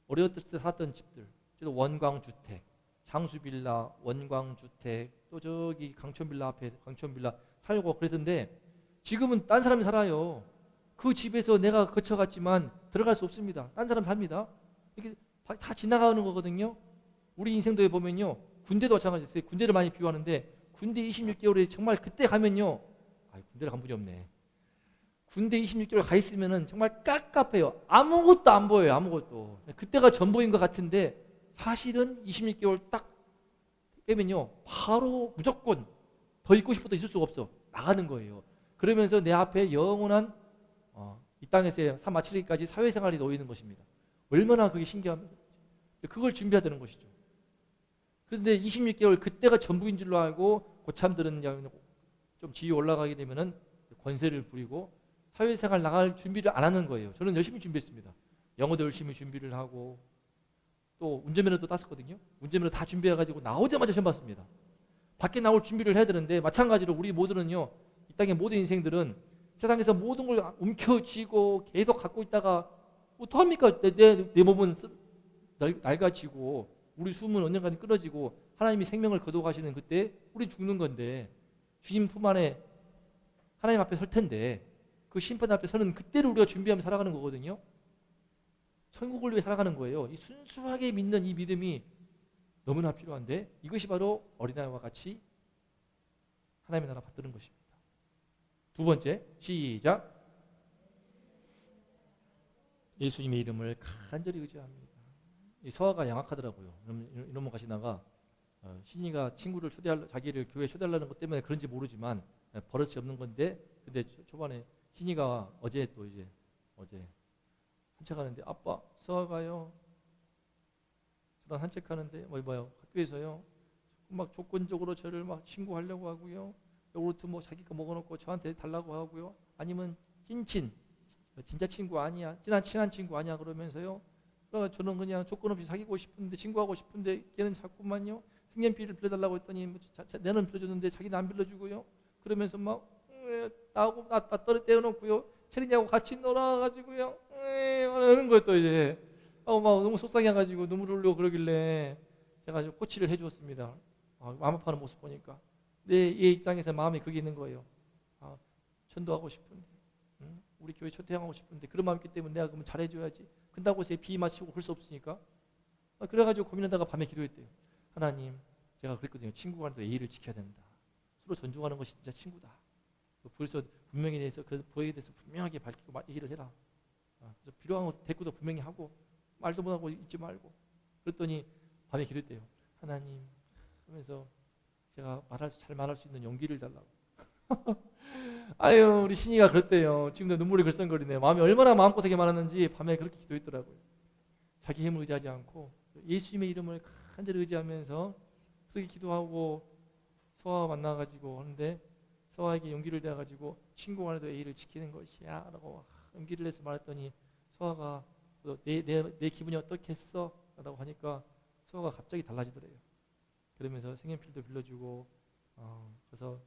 어렸을 때 살았던 집들, 원광주택, 장수빌라, 원광주택, 또 저기 강촌빌라 앞에 강촌빌라 살고 그랬는데 지금은 딴 사람이 살아요. 그 집에서 내가 거쳐갔지만 들어갈 수 없습니다. 딴 사람 삽니다. 이게 다 지나가는 거거든요. 우리 인생도에 보면요. 군대도 마찬가지예요. 군대를 많이 비유하는데 군대 26개월에 정말 그때 가면요. 군대를 간 분이 없네. 군대 26개월 가 있으면은 정말 깝깝해요. 아무것도 안 보여요. 아무것도. 그때가 전부인 것 같은데 사실은 26개월 딱 빼면요. 바로 무조건 더 있고 싶어도 있을 수가 없어. 나가는 거예요. 그러면서 내 앞에 영원한 이 땅에서의 삶 마치기까지 사회생활이 놓여 있는 것입니다. 얼마나 그게 신기합니까? 그걸 준비해야 되는 것이죠. 그런데 26개월 그때가 전부인 줄로 알고 고참들은 좀 지위 올라가게 되면은 권세를 부리고 사회생활 나갈 준비를 안 하는 거예요. 저는 열심히 준비했습니다. 영어도 열심히 준비를 하고 또 운전면허도 땄었거든요. 운전면허 다 준비해가지고 나오자마자 시험 봤습니다. 밖에 나올 준비를 해야 되는데 마찬가지로 우리 모두는요. 이 땅의 모든 인생들은 세상에서 모든 걸 움켜쥐고 계속 갖고 있다가 어떡합니까? 내 몸은 낡아지고 우리 숨은 언젠가는 끊어지고 하나님이 생명을 거둬가시는 그때 우리 죽는 건데 주님 품 안에 하나님 앞에 설 텐데 그 심판 앞에 서는 그때를 우리가 준비하며 살아가는 거거든요. 천국을 위해 살아가는 거예요. 이 순수하게 믿는 이 믿음이 너무나 필요한데 이것이 바로 어린아이와 같이 하나님의 나라 받드는 것입니다. 두 번째, 시작. 예수님의 이름을 간절히 의지합니다. 이 서아가 양악하더라고요. 이놈의 가시다가 신이가 친구를 자기를 교회에 초대하려는 것 때문에 그런지 모르지만 버릇이 없는 건데, 근데 초반에 신이가 어제 산책하는데 아빠 서아가요. 저랑 산책하는데 뭐요 학교에서요. 막 조건적으로 저를 막 친구하려고 하고요. 요구르트 뭐 자기가 먹어놓고 저한테 달라고 하고요. 아니면 찐친 진짜 친구 아니야, 친한 친구 아니야 그러면서요. 저는 그냥 조건 없이 사귀고 싶은데 친구하고 싶은데 걔는 자꾸만요 색연필을 빌려달라고 했더니 내는 빌려줬는데 자기는 안 빌려주고요. 그러면서 막 나하고 나 떼어놓고요. 체리냐고 같이 놀아가지고요. 이러는 거예요 또 이제. 막 너무 속상해가지고 눈물을 흘리고 그러길래 제가 코치를 해주었습니다. 마음 아파하는 모습 보니까 얘 입장에서 마음이 그게 있는 거예요. 전도하고 싶은데, 우리 교회 초대하고 싶은데 그런 마음이 있기 때문에 내가 그러면 잘해줘야지. 근다고 해서 비 맞추고 그럴 수 없으니까. 그래가지고 고민하다가 밤에 기도했대요. 하나님, 제가 그랬거든요. 친구 간에도 예의를 지켜야 된다. 서로 존중하는 것이 진짜 친구다. 그래서 분명히 대해서 그 부에 대해서 분명하게 밝히고 얘기를 해라. 그래서 필요한 거 대꾸도 분명히 하고 말도 못하고 잊지 말고. 그랬더니 밤에 기도했대요. 하나님, 하면서 제가 잘 말할 수 있는 용기를 달라고. 아유, 우리 신이가 그랬대요. 지금도 눈물이 글썽거리네요. 마음이 얼마나 마음고생이 많았는지 밤에 그렇게 기도했더라고요. 자기 힘을 의지하지 않고 예수님의 이름을 간절히 의지하면서 그렇게 기도하고 서아와 만나가지고 하는데, 서아에게 용기를 내가지고 친구 간에도 예의를 지키는 것이야 라고 용기를 내서 말했더니 서아가 내 기분이 어떻겠어? 라고 하니까 서아가 갑자기 달라지더래요. 그러면서 색연필도 빌려주고 그래서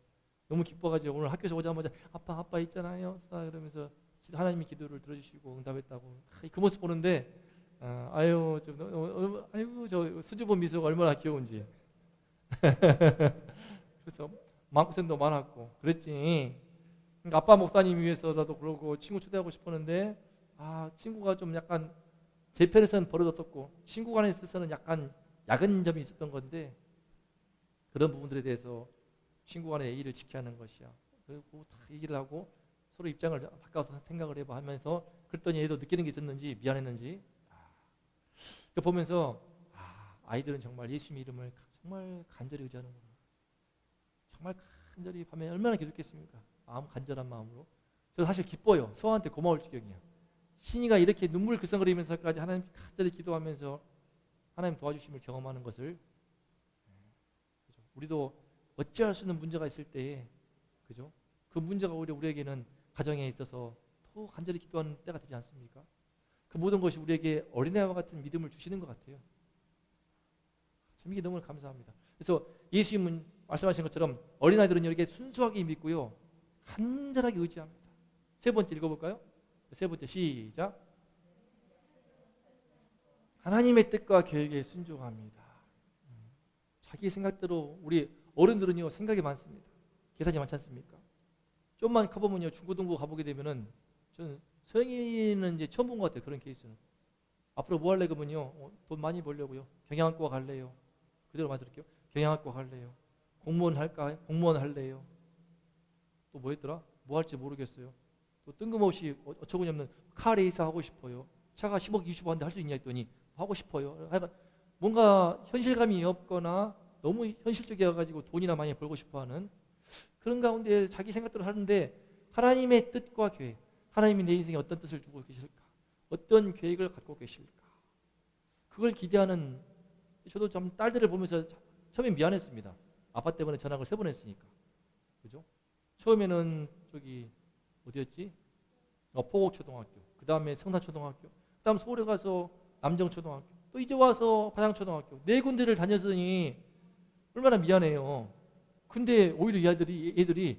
너무 기뻐가지고 오늘 학교에서 오자마자 아빠 있잖아요. 그러면서 하나님이 기도를 들어주시고 응답했다고. 그 모습 보는데 아유 저 수줍은 미소가 얼마나 귀여운지. 그래서 마음고생도 많았고 그랬지. 그러니까 아빠 목사님 위해서라도 그러고 친구 초대하고 싶었는데 친구가 좀 약간 제 편에서는 버릇없었고 친구 간에 있어서는 약간 약은 점이 있었던 건데, 그런 부분들에 대해서 친구 간의 예의를 지켜야 하는 것이야. 그리고 다 얘기를 하고 서로 입장을 바꿔서 생각을 해봐 하면서 그랬더니 얘도 느끼는 게 있었는지 미안했는지 보면서 아이들은 정말 예수님의 이름을 정말 간절히 의지하는구나. 정말 간절히 밤에 얼마나 기도했겠습니까? 마음 간절한 마음으로. 저도 사실 기뻐요. 서아한테 고마울 지경이야. 신이가 이렇게 눈물 글썽거리면서까지 하나님 간절히 기도하면서 하나님 도와주심을 경험하는 것을, 우리도 어찌할 수 없는 문제가 있을 때에, 그죠? 그 문제가 오히려 우리에게는 가정에 있어서 더 간절히 기도하는 때가 되지 않습니까? 그 모든 것이 우리에게 어린아이와 같은 믿음을 주시는 것 같아요. 참 이게 너무 감사합니다. 그래서 예수님은 말씀하신 것처럼 어린아이들은 이렇게 순수하게 믿고요, 간절하게 의지합니다. 세 번째 읽어볼까요? 세 번째 시작. 하나님의 뜻과 계획에 순종합니다. 자기 생각대로, 우리 어른들은요 생각이 많습니다. 계산이 많지 않습니까? 좀만 가보면요, 중고등부 가보게 되면은, 저는 성인은 이제 처음 본 것 같아요. 그런 케이스는. 앞으로 뭐 할래 그러면요, 돈 많이 벌려고요. 경영학과 갈래요. 그대로 말드릴게요. 경영학과 갈래요. 공무원 할까? 공무원 할래요. 또 뭐 했더라? 뭐 할지 모르겠어요. 또 뜬금없이 어처구니 없는 카레이서 하고 싶어요. 차가 10억 20억 한데 할 수 있냐 했더니 하고 싶어요. 하여간 뭔가 현실감이 없거나 너무 현실적이어가지고 돈이나 많이 벌고 싶어하는 그런 가운데 자기 생각대로 하는데, 하나님의 뜻과 계획, 하나님이 내 인생에 어떤 뜻을 주고 계실까, 어떤 계획을 갖고 계실까, 그걸 기대하는, 저도 좀 딸들을 보면서 처음에 미안했습니다. 아빠 때문에 전학을 3번 했으니까. 그죠? 처음에는 저기 어디였지? 포곡초등학교, 그 다음에 성산초등학교, 그 다음 서울에 가서 남정초등학교, 또 이제 와서 파양초등학교, 4군데를 다녔으니 얼마나 미안해요. 근데 오히려 얘들이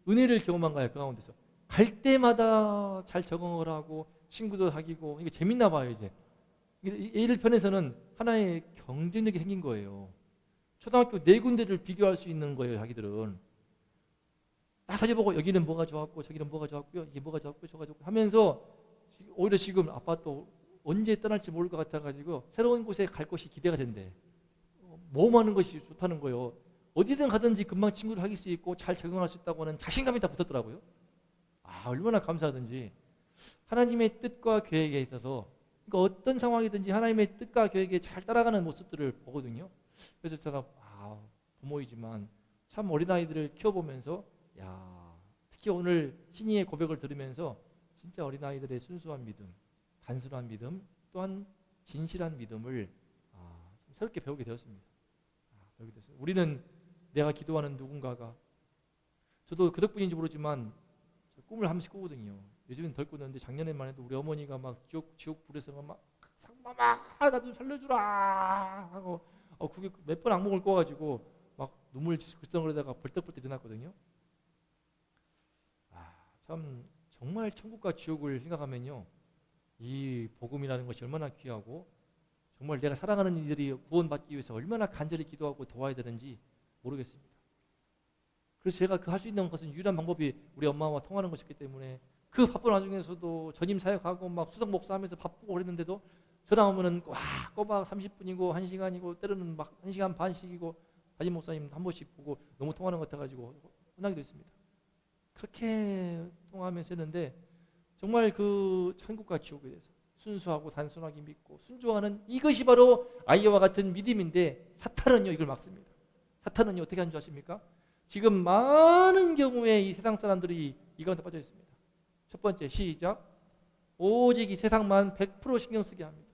은혜를 경험한 거예요. 그 가운데서 갈 때마다 잘 적응을 하고 친구도 사귀고, 이게 재밌나 봐요. 이제 얘들 편에서는 하나의 경쟁력이 생긴 거예요. 초등학교 4군데를 비교할 수 있는 거예요. 자기들은 다 살펴보고 여기는 뭐가 좋았고 저기는 뭐가 좋았고요. 이게 뭐가 좋았고 저가 좋고 하면서 오히려 지금 아빠 또 언제 떠날지 모를 것 같아가지고 새로운 곳에 갈 곳이 기대가 된대. 모험하는 것이 좋다는 거예요. 어디든 가든지 금방 친구를 사귈 수 있고 잘 적응할 수 있다고 하는 자신감이 다 붙었더라고요. 아, 얼마나 감사하든지 하나님의 뜻과 계획에 있어서 그러니까 어떤 상황이든지 하나님의 뜻과 계획에 잘 따라가는 모습들을 보거든요. 그래서 제가 부모이지만 참 어린아이들을 키워보면서 특히 오늘 신이의 고백을 들으면서 진짜 어린아이들의 순수한 믿음, 단순한 믿음, 또한 진실한 믿음을 새롭게 배우게 되었습니다. 우리는 내가 기도하는 누군가가, 저도 그 덕분인지 모르지만 꿈을 한 번씩 꾸거든요. 요즘엔 덜 꾸는데 작년에만 해도 우리 어머니가 막 지옥 불에서 막 상마마 나 좀 살려주라 하고 그게 몇 번 악몽을 꿔가지고 막 눈물 글썽거리다가 벌떡벌떡 일어났거든요. 참 정말 천국과 지옥을 생각하면요, 이 복음이라는 것이 얼마나 귀하고 정말 내가 사랑하는 이들이 구원받기 위해서 얼마나 간절히 기도하고 도와야 되는지 모르겠습니다. 그래서 제가 그 할 수 있는 것은 유일한 방법이 우리 엄마와 통하는 것이기 때문에 그 바쁜 와중에서도 전임 사역하고 막 수석 목사하면서 바쁘고 그랬는데도 전화 오면은 꼬박 30분이고 1시간이고 때로는 막 1시간 반씩이고 담임 목사님 한 번씩 보고 너무 통하는 것 같아가지고 혼나기도 했습니다. 그렇게 통화하면서 했는데 정말 그 천국과 지옥에 대해서 순수하고 단순하게 믿고 순종하는 이것이 바로 아이와 같은 믿음인데 사탄은요 이걸 막습니다. 사탄은요 어떻게 하는 줄 아십니까? 지금 많은 경우에 이 세상 사람들이 이 가운데 빠져 있습니다. 첫 번째 시작. 오직 이 세상만 100% 신경 쓰게 합니다.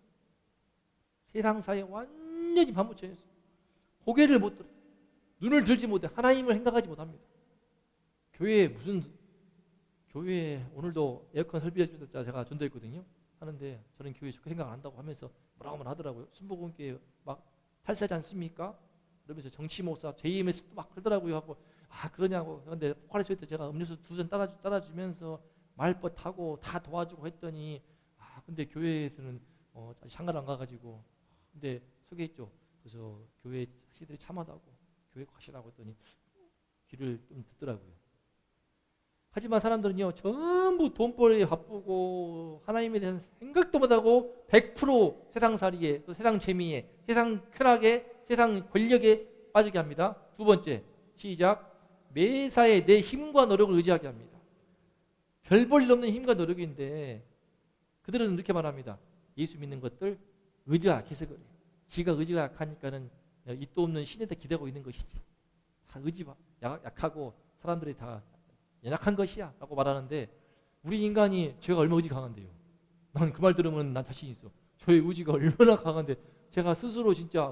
세상사에 완전히 파묻혀 있어요. 고개를 못 들어요. 눈을 들지 못해. 하나님을 생각하지 못합니다. 교회에 오늘도 에어컨 설비해 주셨다 제가 전도했거든요. 하는데 저는 교회 좋게 생각 안 한다고 하면서 뭐라고 하더라고요. 순복음교회 막 탈세하지 않습니까? 그러면서 정치 목사 JMS 막 그러더라고요. 하고 그러냐고. 근데 포카리스에 때 제가 음료수 2잔 따라주면서 말벗하고 다 도와주고 했더니 근데 교회에서는 아직 장가를 안 가가지고 근데 소개했죠. 그래서 교회 학생들이 참하다고 교회 가시라고 했더니 귀를 좀 듣더라고요. 하지만 사람들은요 전부 돈벌이에 바쁘고 하나님에 대한 생각도 못하고 100% 세상살이에 또 세상 재미에 세상 쾌락에 세상 권력에 빠지게 합니다. 두 번째 시작. 매사에 내 힘과 노력을 의지하게 합니다. 별 볼 일 없는 힘과 노력인데 그들은 이렇게 말합니다. 예수 믿는 것들 의지가 약해서 그래. 지가 의지가 약하니까는 이도 없는 신에다 기대고 있는 것이지. 다 의지가 약하고 사람들이 다 연약한 것이야 라고 말하는데 우리 인간이 죄가 얼마나 의지 강한데요. 난 그 말 들으면 난 자신 있어. 저의 의지가 얼마나 강한데 제가 스스로 진짜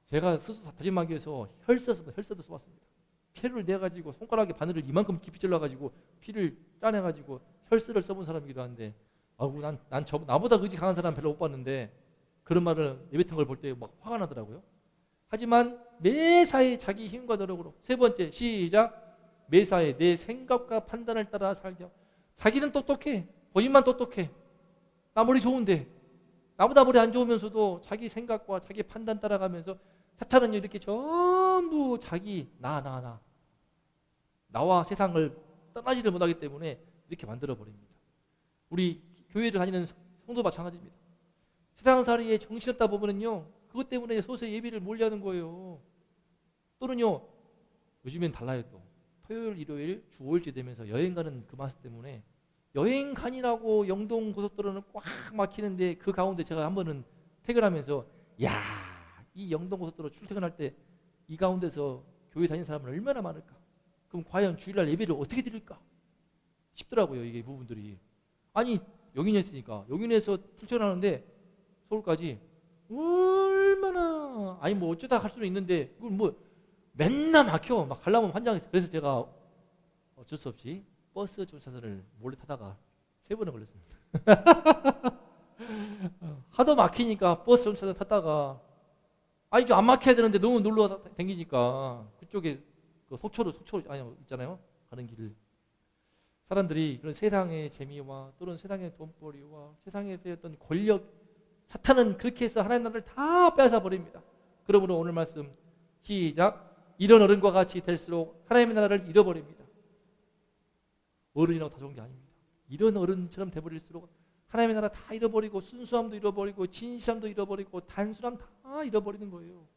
제가 스스로 다짐하기 위해서 혈서도 써봤습니다. 피를 내가지고 손가락에 바늘을 이만큼 깊이 찔러가지고 피를 짜내가지고 혈서를 써본 사람이기도 한데 나보다 의지 강한 사람 별로 못 봤는데 그런 말을 내뱉은 걸 볼 때 막 화가 나더라고요. 하지만 매사에 자기 힘과 노력으로 세 번째 시작. 매사에 내 생각과 판단을 따라 살게 하고 자기는 똑똑해. 본인만 똑똑해. 나 머리 좋은데 나보다 머리 안 좋으면서도 자기 생각과 자기 판단 따라가면서 사탄은 이렇게 전부 자기 나와 세상을 떠나지를 못하기 때문에 이렇게 만들어버립니다. 우리 교회를 다니는 성도 마찬가지입니다. 세상살이에 정신없다 보면은요 그것 때문에 소수 예배를 몰려하는 거예요. 또는요 요즘엔 달라요. 또 토요일 일요일 주 5일째 되면서 여행 가는 그 마스 때문에 여행 가니라고 영동 고속도로는 꽉 막히는데 그 가운데 제가 한 번은 퇴근하면서 이 영동 고속도로 출퇴근할 때 이 가운데서 교회 다니는 사람은 얼마나 많을까? 그럼 과연 주일날 예배를 어떻게 드릴까 싶더라고요. 이게 부분들이. 아니 용인에 있으니까 용인에서 출퇴근하는데 서울까지 얼마나 뭐 어쩌다 갈 수는 있는데 그걸 맨날 막혀. 막 가려면 환장해서. 그래서 제가 어쩔 수 없이 버스 주차선을 몰래 타다가 3번을 걸렸습니다. 하도 막히니까 버스 주차선 탔다가 좀 안 막혀야 되는데 너무 놀러 다니니까 그쪽에 그 속초 있잖아요. 가는 길을 사람들이 그런 세상의 재미와 또는 세상의 돈벌이와 세상에서 어떤 권력 사탄은 그렇게 해서 하나님 나라를 다 빼앗아 버립니다. 그러므로 오늘 말씀 시작. 이런 어른과 같이 될수록 하나님의 나라를 잃어버립니다. 어른이라고 다 좋은 게 아닙니다. 이런 어른처럼 돼버릴수록 하나님의 나라 다 잃어버리고 순수함도 잃어버리고 진실함도 잃어버리고 단순함 다 잃어버리는 거예요.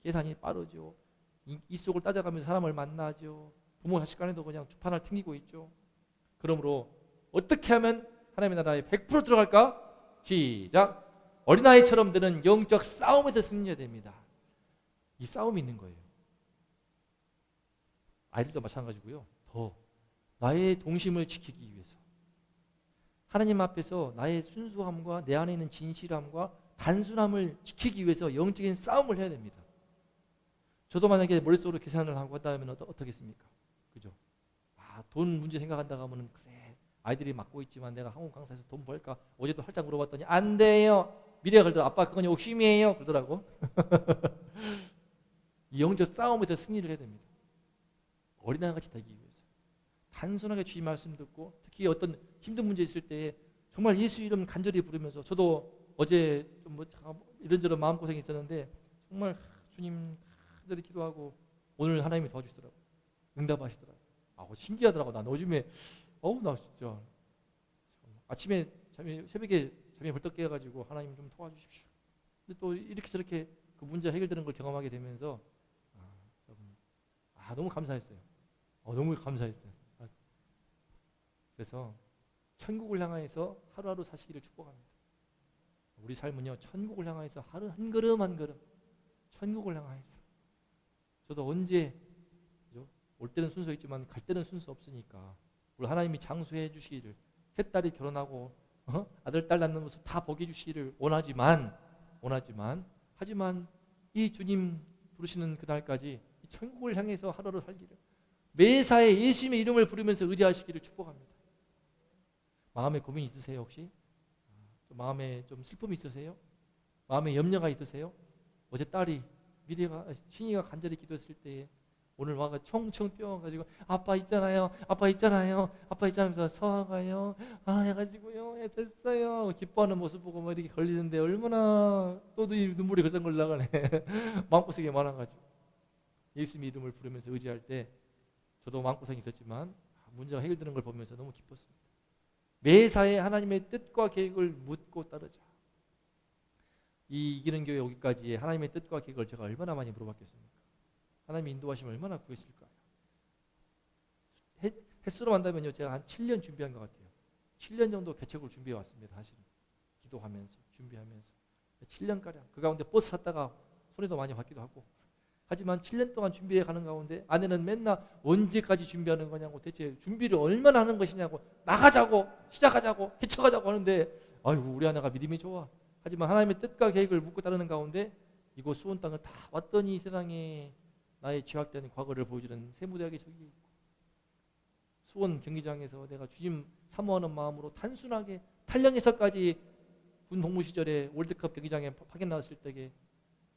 계산이 빠르죠. 이 속을 따져가면서 사람을 만나죠. 부모 자식 간에도 그냥 주판을 튕기고 있죠. 그러므로 어떻게 하면 하나님의 나라에 100% 들어갈까? 시작. 어린아이처럼 되는 영적 싸움에서 승리해야 됩니다. 이 싸움이 있는 거예요. 아이들도 마찬가지고요. 더 나의 동심을 지키기 위해서 하나님 앞에서 나의 순수함과 내 안에 있는 진실함과 단순함을 지키기 위해서 영적인 싸움을 해야 됩니다. 저도 만약에 머릿속으로 계산을 하고 한다면 어떻겠습니까? 그죠? 돈 문제 생각한다고 하면 그래 아이들이 맡고 있지만 내가 한국 강사에서 돈 벌까? 어제도 살짝 물어봤더니 안 돼요. 미래가 그러더라. 아빠 그건 욕심이에요. 그러더라고. 이 영적 싸움에서 승리를 해야 됩니다. 어린아이같이 되기 위해서 단순하게 주님 말씀 듣고 특히 어떤 힘든 문제 있을 때 정말 예수 이름 간절히 부르면서 저도 어제 좀 이런저런 마음고생이 있었는데 정말 주님 간절히 기도하고 오늘 하나님이 도와주시더라고요. 응답하시더라고요. 신기하더라고. 난 요즘에 나 진짜 아침에 새벽에 잠이 벌떡 깨어가지고 하나님 좀 도와주십시오. 근데 또 이렇게 저렇게 그 문제 해결되는 걸 경험하게 되면서 너무 감사했어요. 너무 감사했어요. 그래서 천국을 향해서 하루하루 사시기를 축복합니다. 우리 삶은요 천국을 향해서 하루 한 걸음 한 걸음 천국을 향해서 저도 언제 올 때는 순서있지만 갈 때는 순서 없으니까 우리 하나님이 장수해 주시기를 셋 딸이 결혼하고 아들 딸 낳는 모습 다 보게 해주시기를 원하지만 하지만 이 주님 부르시는 그날까지 이 천국을 향해서 하루를 살기를 매사에 예수님의 이름을 부르면서 의지하시기를 축복합니다. 마음에 고민이 있으세요 혹시? 마음에 좀 슬픔이 있으세요? 마음에 염려가 있으세요? 어제 딸이 신이가 간절히 기도했을 때에 오늘 와가 총총 뛰어가지고 아빠 있잖아요 하면서 서아가요 해가지고요 됐어요 기뻐하는 모습 보고 뭐 이렇게 걸리는데 얼마나 또 눈물이 글썽글 나가네. 마음고생이 많아가지고 예수님의 이름을 부르면서 의지할 때 저도 마음고생이 있었지만 문제가 해결되는 걸 보면서 너무 기뻤습니다. 매사에 하나님의 뜻과 계획을 묻고 따르자. 이 이기는 교회 오기까지의 하나님의 뜻과 계획을 제가 얼마나 많이 물어봤겠습니까? 하나님의 인도하심을 얼마나 구했을까요? 횟수로 한다면요 제가 한 7년 준비한 것 같아요. 7년 정도 개척을 준비해 왔습니다. 사실은 기도하면서 준비하면서 7년가량 그 가운데 버스 탔다가 손해도 많이 받기도 하고 하지만 7년 동안 준비해 가는 가운데 아내는 맨날 언제까지 준비하는 거냐고 대체 준비를 얼마나 하는 것이냐고 나가자고 시작하자고 개척하자고 하는데 아이고 우리 아내가 믿음이 좋아. 하지만 하나님의 뜻과 계획을 묻고 따르는 가운데 이곳 수원 땅을 다 왔더니 세상에 나의 죄악된 과거를 보여주는 세무대학이 저기 있고 수원 경기장에서 내가 주님 사모하는 마음으로 단순하게 탈령에서까지 군 복무 시절에 월드컵 경기장에 파견 나왔을 때에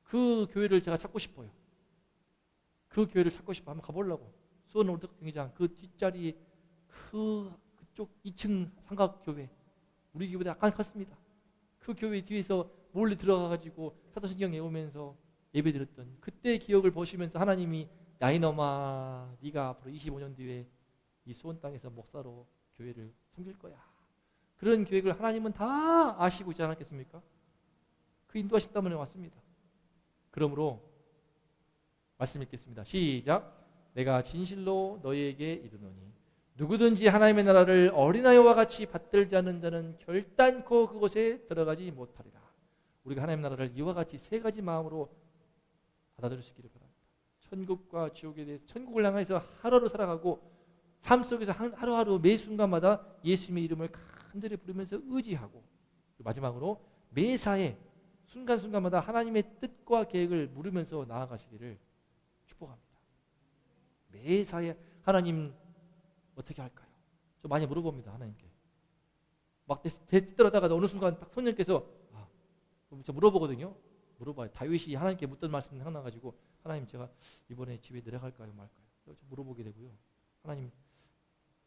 그 교회를 제가 찾고 싶어요. 그 교회를 찾고 싶어 한번 가보려고. 수원 월드컵 경기장 그 뒷자리 그쪽 2층 삼각교회 우리 교회보다 약간 컸습니다. 그 교회 뒤에서 몰래 들어가가지고 사도신경 외우면서 예배 드렸던 그때 기억을 보시면서 하나님이 야 이놈아 네가 앞으로 25년 뒤에 이 수원 땅에서 목사로 교회를 섬길 거야. 그런 계획을 하나님은 다 아시고 있지 않았겠습니까? 그 인도하심 때문에 왔습니다. 그러므로 말씀 읽겠습니다. 시작. 내가 진실로 너희에게 이르노니 누구든지 하나님의 나라를 어린아이와 같이 받들지 않는 자는 결단코 그곳에 들어가지 못하리라. 우리가 하나님의 나라를 이와 같이 세 가지 마음으로 받아들일 수 있기를 바랍니다. 천국과 지옥에 대해서 천국을 향해서 하루하루 살아가고 삶 속에서 하루하루 매 순간마다 예수님의 이름을 간절히 부르면서 의지하고 마지막으로 매사에 순간순간마다 하나님의 뜻과 계획을 물으면서 나아가시기를 축복합니다. 매사에 하나님 어떻게 할까요? 저 많이 물어봅니다. 하나님께. 막 제 뜻대로다가 어느 순간 딱 성령께서 저 물어보거든요. 물어봐요. 다윗이 하나님께 묻던 말씀 생각나가지고 하나님 제가 이번에 집에 내려갈까요 말까요? 물어보게 되고요. 하나님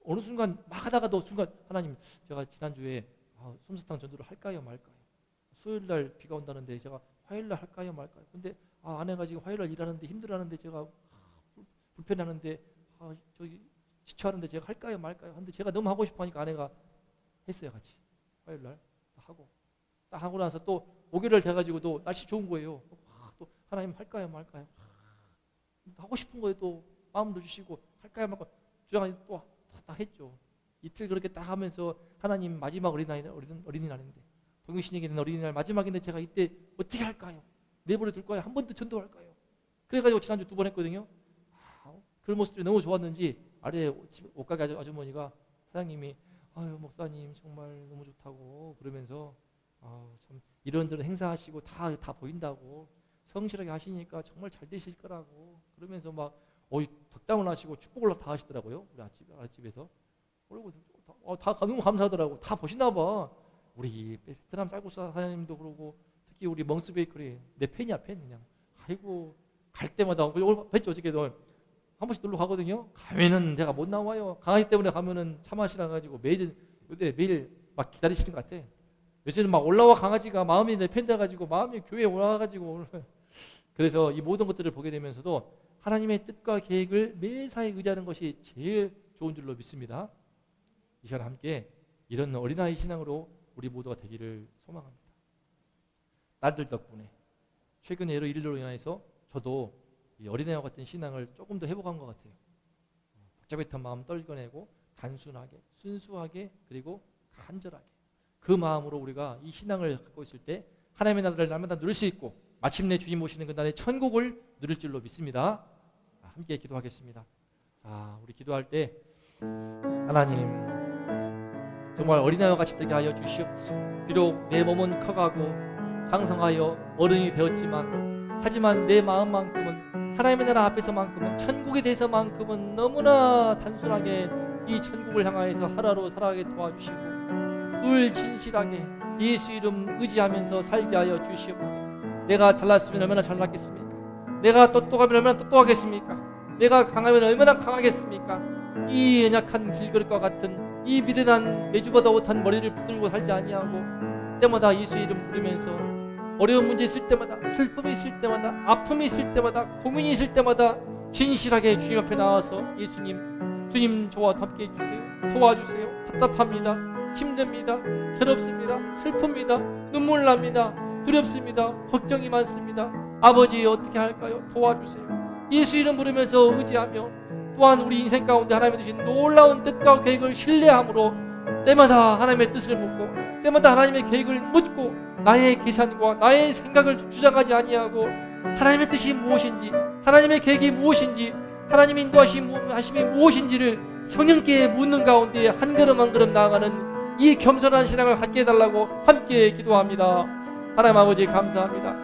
어느 순간 막 하다가도 순간 하나님 제가 지난주에 솜사탕 전도를 할까요 말까요? 수요일날 비가 온다는데 제가 화요일날 할까요 말까요? 근데 아내가 지금 화요일날 일하는데 힘들어하는데 제가 불편하는데 저기 지쳐하는데 제가 할까요 말까요 하는데 제가 너무 하고 싶어 하니까 아내가 했어요. 같이 화요일날 딱 하고 나서 또 5개월 돼가지고 또 날씨 좋은 거예요. 또 하나님 할까요 말까요 하고 싶은 거에 또 마음도 주시고 할까요 말까요 주장하니 또 다 했죠. 이틀 그렇게 딱 하면서 하나님 마지막 어린이날인데 동영신에게는 어린이날 마지막인데 제가 이때 어떻게 할까요? 내버려 둘 거예요? 한 번 더 전도할까요? 그래가지고 지난주 2번 했거든요. 그 모습들이 너무 좋았는지 아래 옷가게 아주머니가 사장님이 아유 목사님 정말 너무 좋다고 그러면서 참 이런저런 행사하시고 다 보인다고 성실하게 하시니까 정말 잘 되실 거라고 그러면서 막 덕담을 하시고 축복을 다 하시더라고요. 우리 아랫집에서 그리고 다 너무 감사하더라고. 다 보시나 봐. 우리 베트남 쌀국수 사장님도 그러고 특히 우리 멍스 베이커리 내 팬이야 팬 그냥. 아이고 갈 때마다 뵀죠 어저께도 한 번씩 놀러 가거든요. 가면은 내가 못 나와요. 강아지 때문에 가면은 차 마시라 가지고 매일 막 기다리시는 것 같아. 요새는 막 올라와 강아지가 마음이 내 팬 돼가지고 마음이 교회에 올라와가지고 그래서 이 모든 것들을 보게 되면서도 하나님의 뜻과 계획을 매사에 의지하는 것이 제일 좋은 줄로 믿습니다. 이 시간 함께 이런 어린아이 신앙으로 우리 모두가 되기를 소망합니다. 딸들 덕분에 최근에 여러 일들로 인해서 저도 이 어린애와 같은 신앙을 조금 더 회복한 것 같아요. 복잡했던 마음 떨겨내고 단순하게 순수하게 그리고 간절하게 그 마음으로 우리가 이 신앙을 갖고 있을 때 하나님의 나라를 날마다 누릴 수 있고 마침내 주님 오시는 그날의 천국을 누릴 줄로 믿습니다. 함께 기도하겠습니다. 우리 기도할 때 하나님 정말 어린아이와 같이 되게 하여 주시옵소서. 비록 내 몸은 커가고 장성하여 어른이 되었지만 하지만 내 마음만큼은 하나님의 나라 앞에서만큼은 천국에 대해서만큼은 너무나 단순하게 이 천국을 향하여서 하루하루 살아가게 도와주시고 늘 진실하게 예수 이름 의지하면서 살게 하여 주시옵소서. 내가 잘났으면 얼마나 잘났겠습니까? 내가 똑똑하면 얼마나 똑똑하겠습니까? 내가 강하면 얼마나 강하겠습니까? 이 연약한 질그릇과 같은 이 미련한 매주보다 못한 머리를 붙들고 살지 아니하고 때마다 예수 이름 부르면서 어려운 문제 있을 때마다 슬픔이 있을 때마다 아픔이 있을 때마다 고민이 있을 때마다 진실하게 주님 앞에 나와서 주님 저와 함께 해주세요. 도와주세요. 답답합니다. 힘듭니다. 괴롭습니다. 슬픕니다. 눈물 납니다. 두렵습니다. 걱정이 많습니다. 아버지 어떻게 할까요? 도와주세요. 예수 이름 부르면서 의지하며 또한 우리 인생 가운데 하나님이 주신 놀라운 뜻과 계획을 신뢰함으로 때마다 하나님의 뜻을 묻고 때마다 하나님의 계획을 묻고 나의 계산과 나의 생각을 주장하지 아니하고 하나님의 뜻이 무엇인지 하나님의 계획이 무엇인지 하나님의 인도하심이 무엇인지를 성령께 묻는 가운데 한 걸음 한 걸음 나아가는 이 겸손한 신앙을 갖게 해달라고 함께 기도합니다. 하나님 아버지 감사합니다.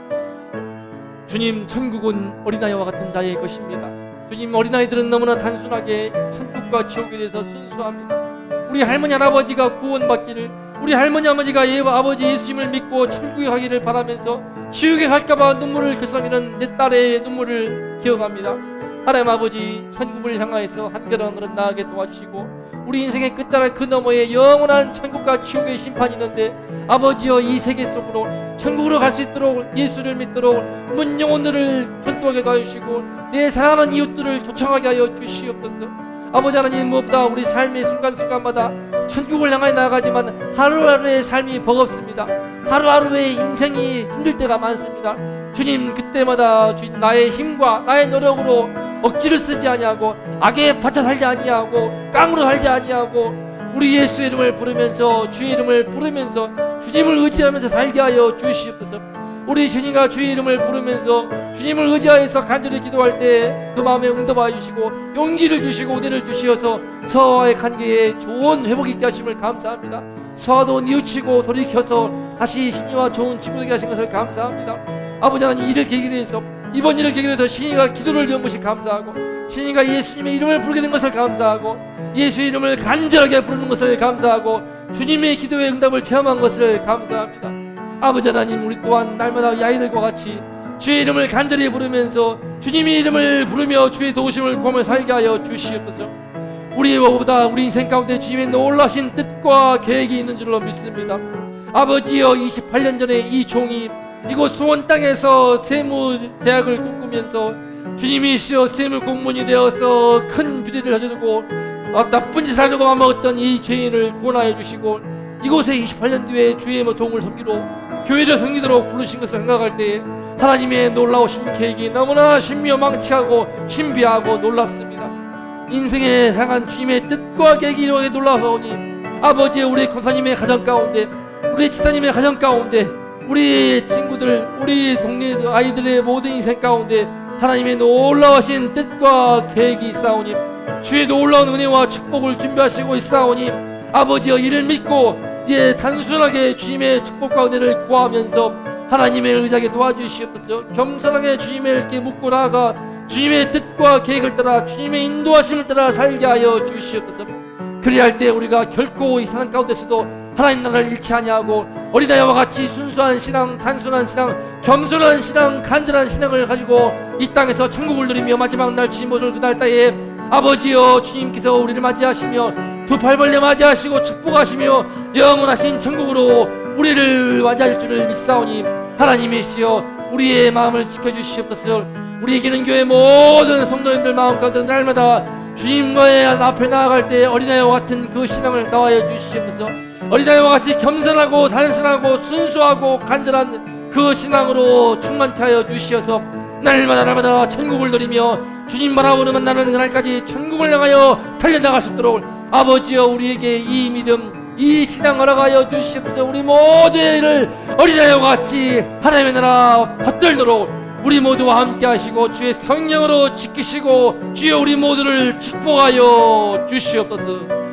주님 천국은 어린아이와 같은 자의 것입니다. 주님 어린아이들은 너무나 단순하게 천국과 지옥에 대해서 순수합니다. 우리 할머니 할아버지가 구원받기를 우리 할머니 아버지가 아버지 예수님을 믿고 천국에 가기를 바라면서 지옥에 갈까봐 눈물을 글썽이는 내 딸의 눈물을 기억합니다. 하나님 아버지 천국을 향하여서 한 걸음 한 걸음 나아가게 도와주시고 우리 인생의 끝자락 그 너머에 영원한 천국과 지옥의 심판이 있는데 아버지여 이 세계 속으로 천국으로 갈 수 있도록 예수를 믿도록 문 영혼들을 전도하게 도와주시고 내 사랑하는 이웃들을 초청하게 하여 주시옵소서. 아버지 하나님 무엇보다 우리 삶의 순간순간마다 천국을 향하여 나아가지만 하루하루의 삶이 버겁습니다. 하루하루의 인생이 힘들 때가 많습니다. 주님 그때마다 주님 나의 힘과 나의 노력으로 억지를 쓰지 아니하고 악에 받쳐 살지 아니하고 깡으로 살지 아니하고 우리 예수 이름을 부르면서 주의 이름을 부르면서 주님을 의지하면서 살게 하여 주시옵소서. 우리 신이가 주의 이름을 부르면서 주님을 의지하여서 간절히 기도할 때 그 마음에 응답하여 주시고 용기를 주시고 은혜를 주시어서 서와의 관계에 좋은 회복이 있게 하심을 감사합니다. 서와도 뉘우치고 돌이켜서 다시 신이와 좋은 친구 되게 하신 것을 감사합니다. 아버지 하나님 이를 계기로 해서 이번 일을 계기로 해서 신이가 기도를 연 것이 감사하고 신이가 예수님의 이름을 부르게 된 것을 감사하고 예수의 이름을 간절하게 부르는 것을 감사하고 주님의 기도의 응답을 체험한 것을 감사합니다. 아버지 하나님 우리 또한 날마다 이 아이들과 같이 주의 이름을 간절히 부르면서 주님의 이름을 부르며 주의 도우심을 구하며 살게 하여 주시옵소서. 우리보다 우리 인생 가운데 주님의 놀라신 뜻과 계획이 있는 줄로 믿습니다. 아버지여 28년 전에 이 종이 이곳 수원 땅에서 세무대학을 꿈꾸면서 주님이시여 세무 공무원이 되어서 큰 비리를 저지르고 나쁜 짓을 하려고 맘먹었던 이 죄인을 구원하여 주시고 이곳에 28년 뒤에 주의 종을 섬기러 교회를 섬기도록 부르신 것을 생각할 때에 하나님의 놀라우신 계획이 너무나 신묘망치하고 신비하고 놀랍습니다. 인생에 향한 주님의 뜻과 계획이 이렇게 놀라우니 아버지, 우리 권사님의 가정 가운데, 우리 집사님의 가정 가운데, 우리 친구들, 우리 동네 아이들의 모든 인생 가운데 하나님의 놀라우신 뜻과 계획이 있사오니 주의 놀라운 은혜와 축복을 준비하시고 있사오니 아버지여, 이를 믿고 이제 단순하게 주님의 축복과 은혜를 구하면서 하나님의 의지하게 도와주시옵소서. 겸손하게 주님의 이렇게 묻고 나아가 주님의 뜻과 계획을 따라 주님의 인도하심을 따라 살게 하여 주시옵소서. 그리할 때 우리가 결코 이 세상 가운데서도 하나님 나라를 잃지 아니하고 어린아이와 같이 순수한 신앙, 단순한 신앙, 겸손한 신앙, 간절한 신앙을 가지고 이 땅에서 천국을 누리며 마지막 날 주님 오실 그날 때에 아버지여, 주님께서 우리를 맞이하시며 두 팔 벌려 맞이하시고 축복하시며 영원하신 천국으로 우리를 맞이할 줄을 믿사오니 하나님이시여, 우리의 마음을 지켜주시옵소서. 우리에게는 교회 모든 성도님들 마음 가운데 날마다 주님과의 앞에 나아갈 때 어린아이와 같은 그 신앙을 더하여 주시옵소서. 어린아이와 같이 겸손하고 단순하고 순수하고 간절한 그 신앙으로 충만케 하여 주시어서 날마다 천국을 누리며 주님 바라보는 나는 그날까지 천국을 향하여 달려나갈 수 있도록 아버지여, 우리에게 이 믿음, 이 신앙 허락하여 주시옵소서. 우리 모두의 일을 어린아이와 같이 하나님의 나라 받들도록 우리 모두와 함께 하시고 주의 성령으로 지키시고 주여 우리 모두를 축복하여 주시옵소서.